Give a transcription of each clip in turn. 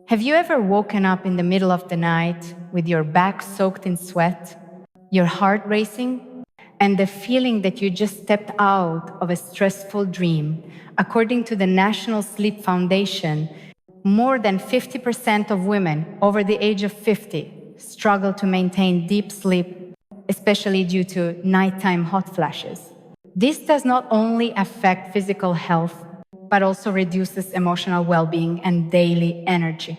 Have you ever woken up in the middle of the night with your back soaked in sweat, your heart racing, and the feeling that you just stepped out of a stressful dream? According to the National Sleep Foundation, more than 50% of women over the age of 50 struggle to maintain deep sleep, especially due to nighttime hot flashes. This does not only affect physical health, but also reduces emotional well-being and daily energy.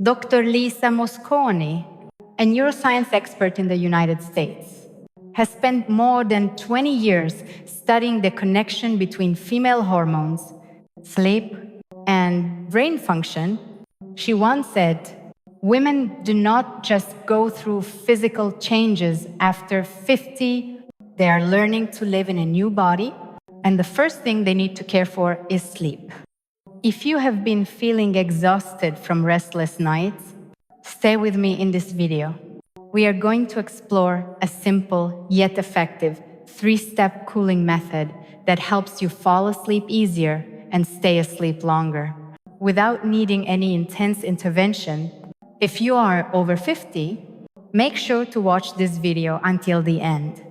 Dr. Lisa Mosconi, a neuroscience expert in the United States, has spent more than 20 years studying the connection between female hormones, sleep, and brain function. She once said, "Women do not just go through physical changes after 50, they are learning to live in a new body, and the first thing they need to care for is sleep." If you have been feeling exhausted from restless nights, stay with me in this video. We are going to explore a simple yet effective 3-step cooling method that helps you fall asleep easier and stay asleep longer, without needing any intense intervention. If you are over 50, make sure to watch this video until the end.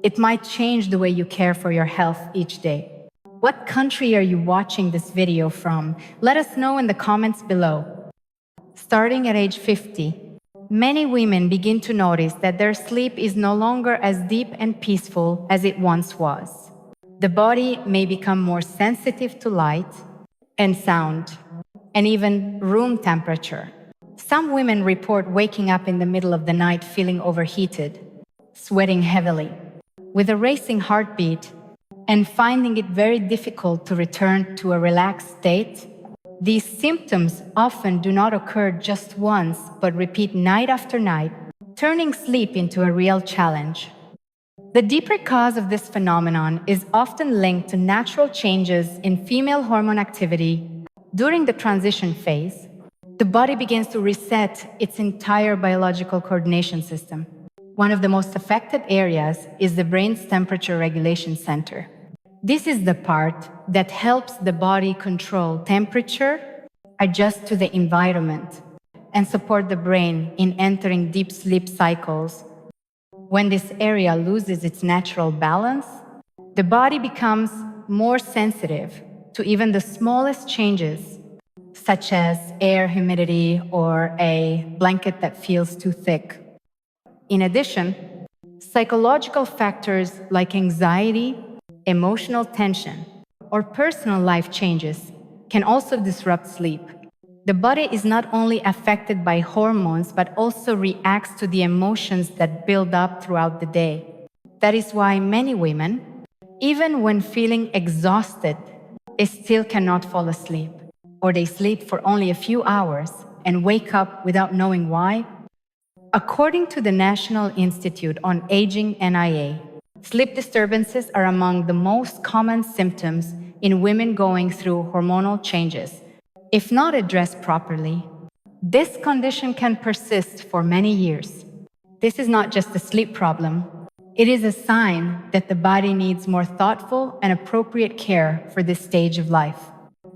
It might change the way you care for your health each day. What country are you watching this video from? Let us know in the comments below. Starting at age 50, many women begin to notice that their sleep is no longer as deep and peaceful as it once was. The body may become more sensitive to light and sound, and even room temperature. Some women report waking up in the middle of the night feeling overheated, sweating heavily, with a racing heartbeat, and finding it very difficult to return to a relaxed state. These symptoms often do not occur just once, but repeat night after night, turning sleep into a real challenge. The deeper cause of this phenomenon is often linked to natural changes in female hormone activity. During the transition phase, the body begins to reset its entire biological coordination system. One of the most affected areas is the brain's temperature regulation center. This is the part that helps the body control temperature, adjust to the environment, and support the brain in entering deep sleep cycles. When this area loses its natural balance, the body becomes more sensitive to even the smallest changes, such as air humidity or a blanket that feels too thick. In addition, psychological factors like anxiety, emotional tension, or personal life changes can also disrupt sleep. The body is not only affected by hormones, but also reacts to the emotions that build up throughout the day. That is why many women, even when feeling exhausted, still cannot fall asleep, or they sleep for only a few hours and wake up without knowing why. According to the National Institute on Aging (NIA), sleep disturbances are among the most common symptoms in women going through hormonal changes. If not addressed properly, this condition can persist for many years. This is not just a sleep problem. It is a sign that the body needs more thoughtful and appropriate care for this stage of life.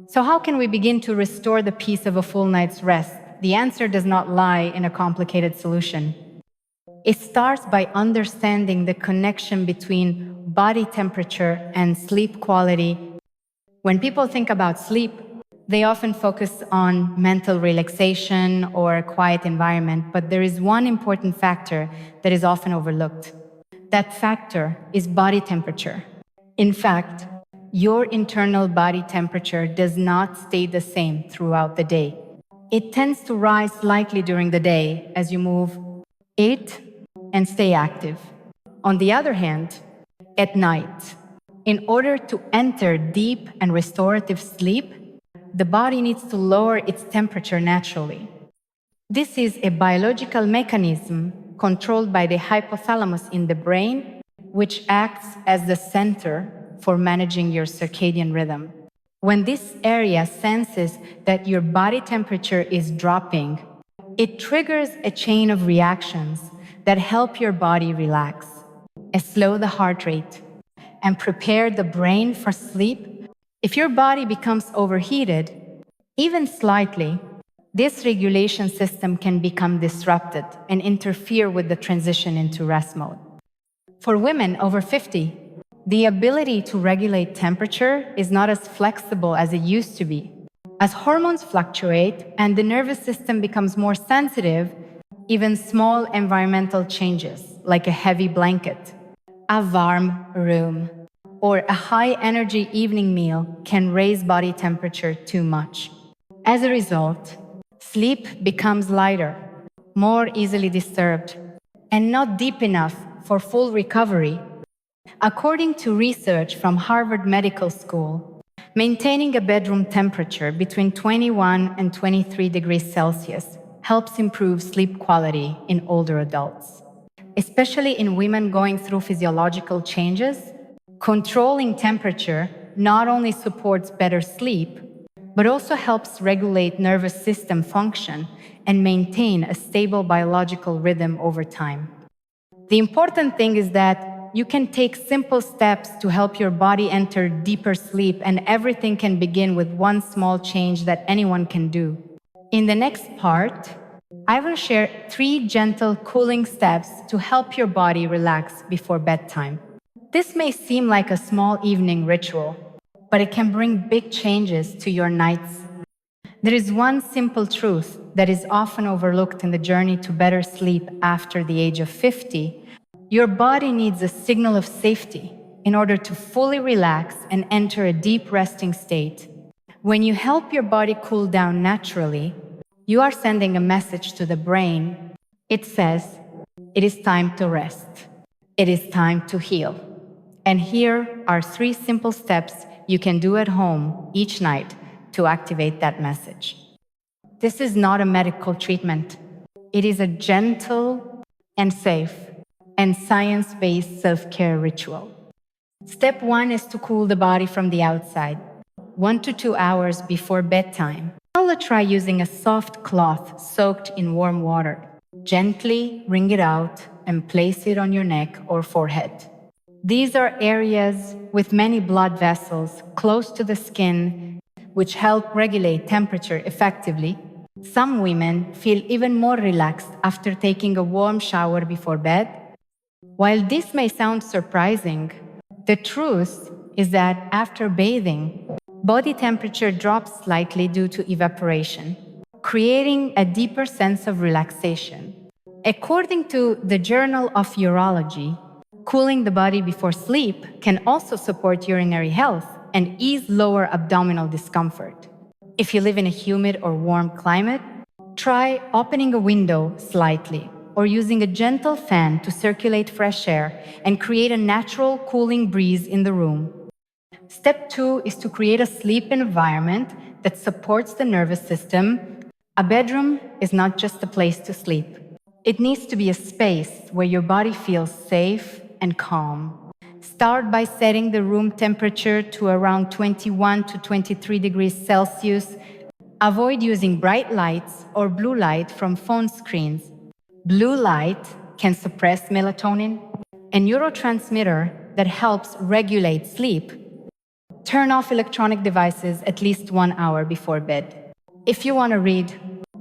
So how can we begin to restore the peace of a full night's rest? The answer does not lie in a complicated solution. It starts by understanding the connection between body temperature and sleep quality. When people think about sleep, they often focus on mental relaxation or a quiet environment, but there is one important factor that is often overlooked. That factor is body temperature. In fact, your internal body temperature does not stay the same throughout the day. It tends to rise slightly during the day as you move, eat, and stay active. On the other hand, at night, in order to enter deep and restorative sleep, the body needs to lower its temperature naturally. This is a biological mechanism controlled by the hypothalamus in the brain, which acts as the center for managing your circadian rhythm. When this area senses that your body temperature is dropping, it triggers a chain of reactions that help your body relax, slow the heart rate, and prepare the brain for sleep. If your body becomes overheated, even slightly, This regulation system can become disrupted and interfere with the transition into rest mode. For women over 50, the ability to regulate temperature is not as flexible as it used to be. As hormones fluctuate and the nervous system becomes more sensitive, even small environmental changes, like a heavy blanket, a warm room, or a high-energy evening meal can raise body temperature too much. As a result, sleep becomes lighter, more easily disturbed, and not deep enough for full recovery. According to research from Harvard Medical School, maintaining a bedroom temperature between 21 and 23 degrees Celsius helps improve sleep quality in older adults. Especially in women going through physiological changes, controlling temperature not only supports better sleep, but also helps regulate nervous system function and maintain a stable biological rhythm over time. The important thing is that you can take simple steps to help your body enter deeper sleep, and everything can begin with one small change that anyone can do. In the next part, I will share 3 gentle cooling steps to help your body relax before bedtime. This may seem like a small evening ritual, but it can bring big changes to your nights. There is one simple truth that is often overlooked in the journey to better sleep after the age of 50. Your body needs a signal of safety in order to fully relax and enter a deep resting state. When you help your body cool down naturally, you are sending a message to the brain. It says, it is time to rest. It is time to heal. And here are 3 simple steps you can do at home each night to activate that message. This is not a medical treatment. It is a gentle and safe and science-based self-care ritual. Step 1 is to cool the body from the outside, 1 to 2 hours before bedtime. I'll try using a soft cloth soaked in warm water. Gently wring it out and place it on your neck or forehead. These are areas with many blood vessels close to the skin, which help regulate temperature effectively. Some women feel even more relaxed after taking a warm shower before bed. While this may sound surprising, the truth is that after bathing, body temperature drops slightly due to evaporation, creating a deeper sense of relaxation. According to the Journal of Urology, cooling the body before sleep can also support urinary health and ease lower abdominal discomfort. If you live in a humid or warm climate, try opening a window slightly or using a gentle fan to circulate fresh air and create a natural cooling breeze in the room. Step 2 is to create a sleep environment that supports the nervous system. A bedroom is not just a place to sleep. It needs to be a space where your body feels safe and calm. Start by setting the room temperature to around 21 to 23 degrees Celsius. Avoid using bright lights or blue light from phone screens. Blue light can suppress melatonin, a neurotransmitter that helps regulate sleep. Turn off electronic devices at least 1 hour before bed. If you want to read,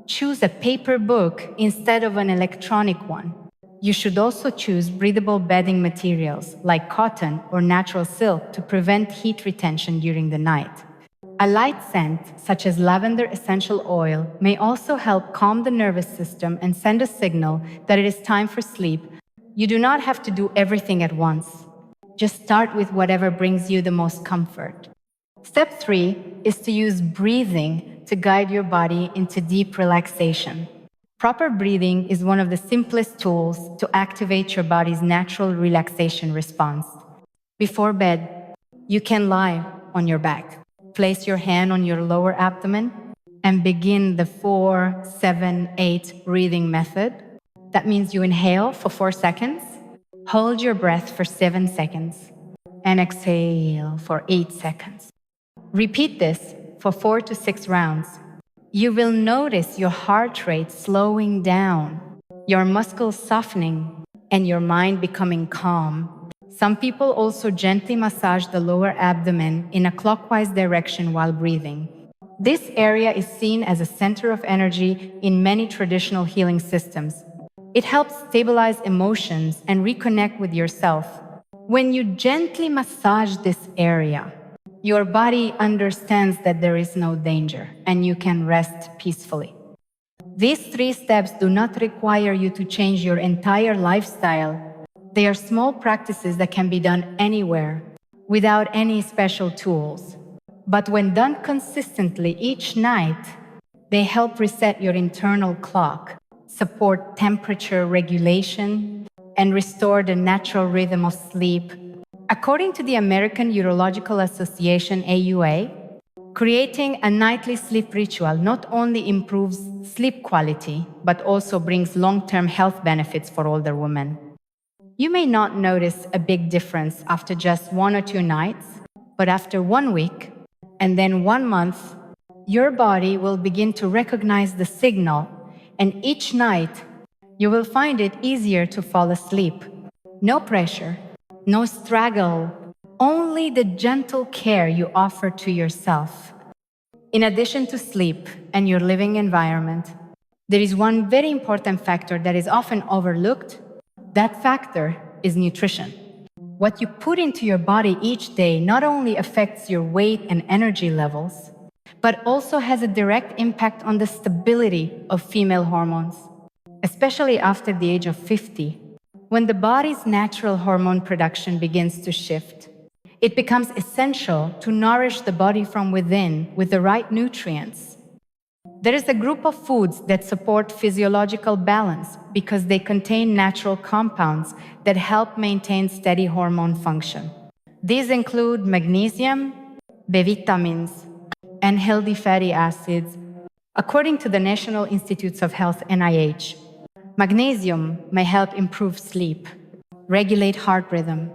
choose a paper book instead of an electronic one. You should also choose breathable bedding materials like cotton or natural silk to prevent heat retention during the night. A light scent, such as lavender essential oil, may also help calm the nervous system and send a signal that it is time for sleep. You do not have to do everything at once. Just start with whatever brings you the most comfort. Step 3 is to use breathing to guide your body into deep relaxation. Proper breathing is one of the simplest tools to activate your body's natural relaxation response. Before bed, you can lie on your back. Place your hand on your lower abdomen and begin the 4-7-8 breathing method. That means you inhale for 4 seconds, hold your breath for 7 seconds, and exhale for 8 seconds. Repeat this for 4 to 6 rounds. You will notice your heart rate slowing down, your muscles softening, and your mind becoming calm. Some people also gently massage the lower abdomen in a clockwise direction while breathing. This area is seen as a center of energy in many traditional healing systems. It helps stabilize emotions and reconnect with yourself. When you gently massage this area, your body understands that there is no danger and you can rest peacefully. These three steps do not require you to change your entire lifestyle. They are small practices that can be done anywhere, without any special tools. But when done consistently each night, they help reset your internal clock, support temperature regulation, and restore the natural rhythm of sleep. According to the American Urological Association AUA, creating a nightly sleep ritual not only improves sleep quality, but also brings long-term health benefits for older women. You may not notice a big difference after just 1 or 2 nights, but after 1 week and then 1 month, your body will begin to recognize the signal, and each night you will find it easier to fall asleep. No pressure, no struggle, only the gentle care you offer to yourself. In addition to sleep and your living environment, there is one very important factor that is often overlooked. That factor is nutrition. What you put into your body each day not only affects your weight and energy levels, but also has a direct impact on the stability of female hormones, especially after the age of 50. When the body's natural hormone production begins to shift, it becomes essential to nourish the body from within with the right nutrients. There is a group of foods that support physiological balance because they contain natural compounds that help maintain steady hormone function. These include magnesium, B vitamins, and healthy fatty acids. According to the National Institutes of Health (NIH), magnesium may help improve sleep, regulate heart rhythm,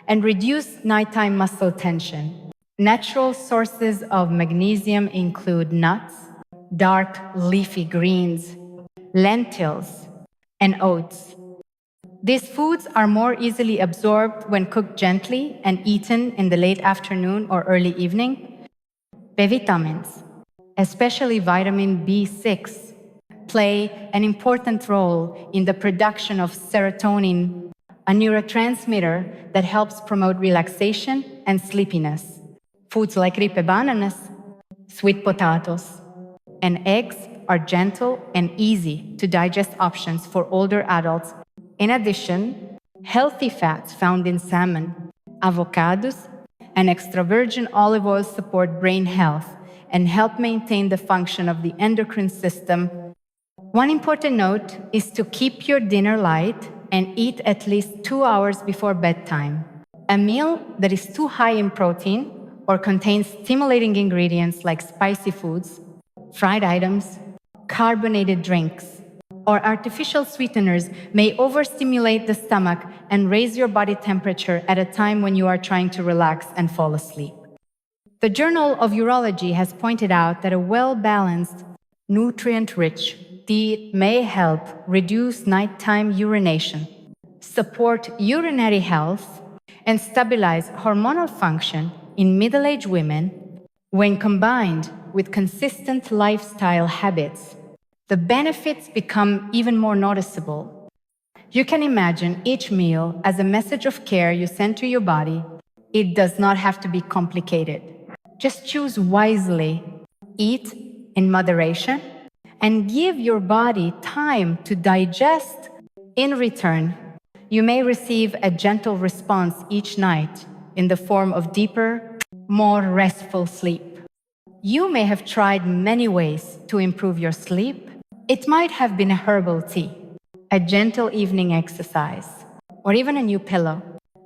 and reduce nighttime muscle tension. Natural sources of magnesium include nuts, dark leafy greens, lentils, and oats. These foods are more easily absorbed when cooked gently and eaten in the late afternoon or early evening. B vitamins, especially vitamin B6, play an important role in the production of serotonin, a neurotransmitter that helps promote relaxation and sleepiness. Foods like ripe bananas, sweet potatoes, and eggs are gentle and easy to digest options for older adults. In addition, healthy fats found in salmon, avocados, and extra virgin olive oil support brain health and help maintain the function of the endocrine system. One important note is to keep your dinner light and eat at least 2 hours before bedtime. A meal that is too high in protein or contains stimulating ingredients like spicy foods, fried items, carbonated drinks, or artificial sweeteners may overstimulate the stomach and raise your body temperature at a time when you are trying to relax and fall asleep. The Journal of Urology has pointed out that a well-balanced, nutrient-rich diet may help reduce nighttime urination, support urinary health, and stabilize hormonal function in middle-aged women. When combined with consistent lifestyle habits, the benefits become even more noticeable. You can imagine each meal as a message of care you send to your body. It does not have to be complicated. Just choose wisely, eat in moderation, and give your body time to digest. In return, you may receive a gentle response each night in the form of deeper, more restful sleep. You may have tried many ways to improve your sleep. It might have been a herbal tea, a gentle evening exercise, or even a new pillow.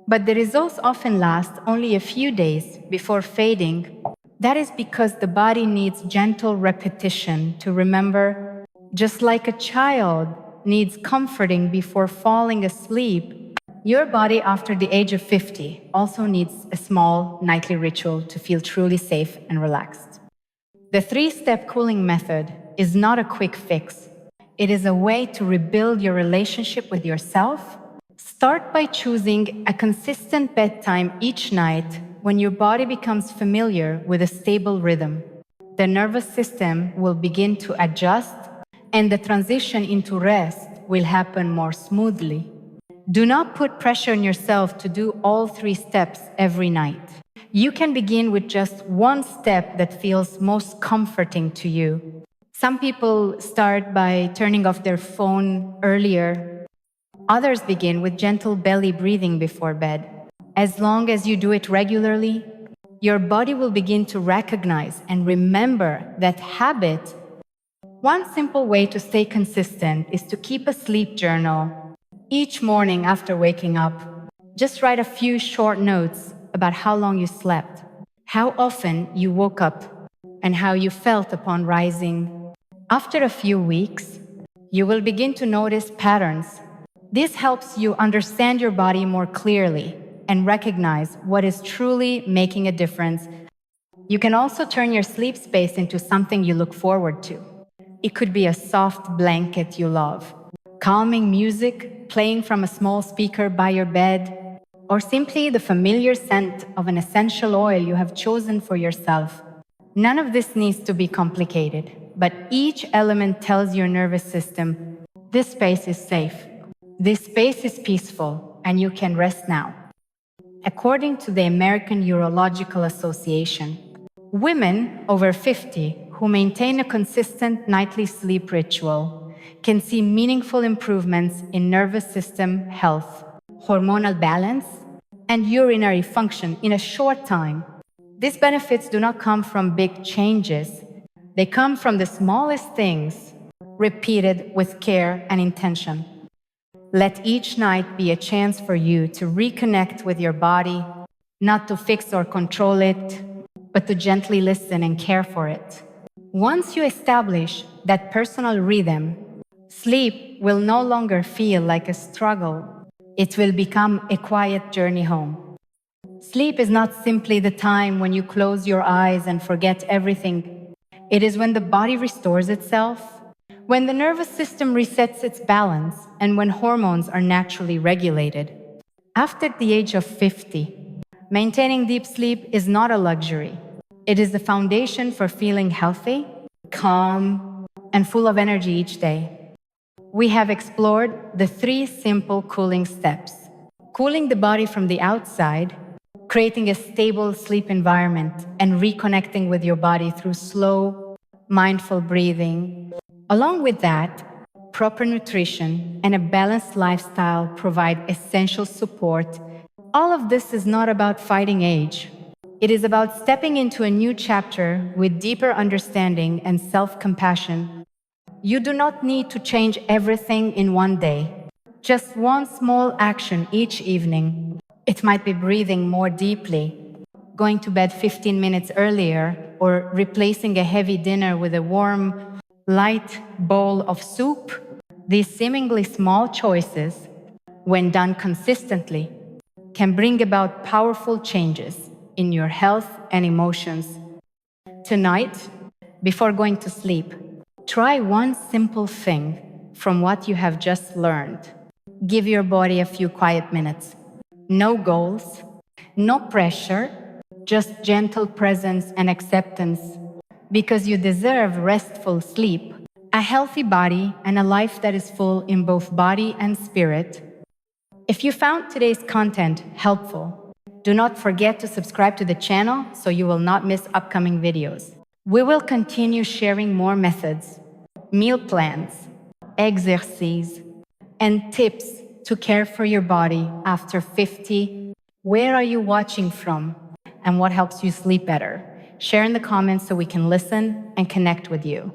But the results often last only a few days before fading. That is because the body needs gentle repetition to remember. Just like a child needs comforting before falling asleep, your body after the age of 50 also needs a small nightly ritual to feel truly safe and relaxed. The three-step cooling method is not a quick fix. It is a way to rebuild your relationship with yourself. Start by choosing a consistent bedtime each night when your body becomes familiar with a stable rhythm. The nervous system will begin to adjust, and the transition into rest will happen more smoothly. Do not put pressure on yourself to do all 3 steps every night. You can begin with just one step that feels most comforting to you. Some people start by turning off their phone earlier. Others begin with gentle belly breathing before bed. As long as you do it regularly, your body will begin to recognize and remember that habit. One simple way to stay consistent is to keep a sleep journal. Each morning after waking up, just write a few short notes about how long you slept, how often you woke up, and how you felt upon rising. After a few weeks, you will begin to notice patterns. This helps you understand your body more clearly and recognize what is truly making a difference. You can also turn your sleep space into something you look forward to. It could be a soft blanket you love, calming music playing from a small speaker by your bed, or simply the familiar scent of an essential oil you have chosen for yourself. None of this needs to be complicated, but each element tells your nervous system, this space is safe, this space is peaceful, and you can rest now. According to the American Urological Association, women over 50 who maintain a consistent nightly sleep ritual can see meaningful improvements in nervous system health, hormonal balance, and urinary function in a short time. These benefits do not come from big changes. They come from the smallest things, repeated with care and intention. Let each night be a chance for you to reconnect with your body, not to fix or control it, but to gently listen and care for it. Once you establish that personal rhythm, sleep will no longer feel like a struggle. It will become a quiet journey home. Sleep is not simply the time when you close your eyes and forget everything. It is when the body restores itself, when the nervous system resets its balance, and when hormones are naturally regulated. After the age of 50, maintaining deep sleep is not a luxury. It is the foundation for feeling healthy, calm, and full of energy each day. We have explored the 3 simple cooling steps: cooling the body from the outside, creating a stable sleep environment, and reconnecting with your body through slow, mindful breathing. Along with that, proper nutrition and a balanced lifestyle provide essential support. All of this is not about fighting age. It is about stepping into a new chapter with deeper understanding and self-compassion. You do not need to change everything in one day. Just one small action each evening. It might be breathing more deeply, going to bed 15 minutes earlier, or replacing a heavy dinner with a warm, light bowl of soup. These seemingly small choices, when done consistently, can bring about powerful changes in your health and emotions. Tonight, before going to sleep, try one simple thing from what you have just learned. Give your body a few quiet minutes. No goals, no pressure, just gentle presence and acceptance. Because you deserve restful sleep, a healthy body, and a life that is full in both body and spirit. If you found today's content helpful, do not forget to subscribe to the channel so you will not miss upcoming videos. We will continue sharing more methods, meal plans, exercises, and tips to care for your body after 50. Where are you watching from? And what helps you sleep better? Share in the comments so we can listen and connect with you.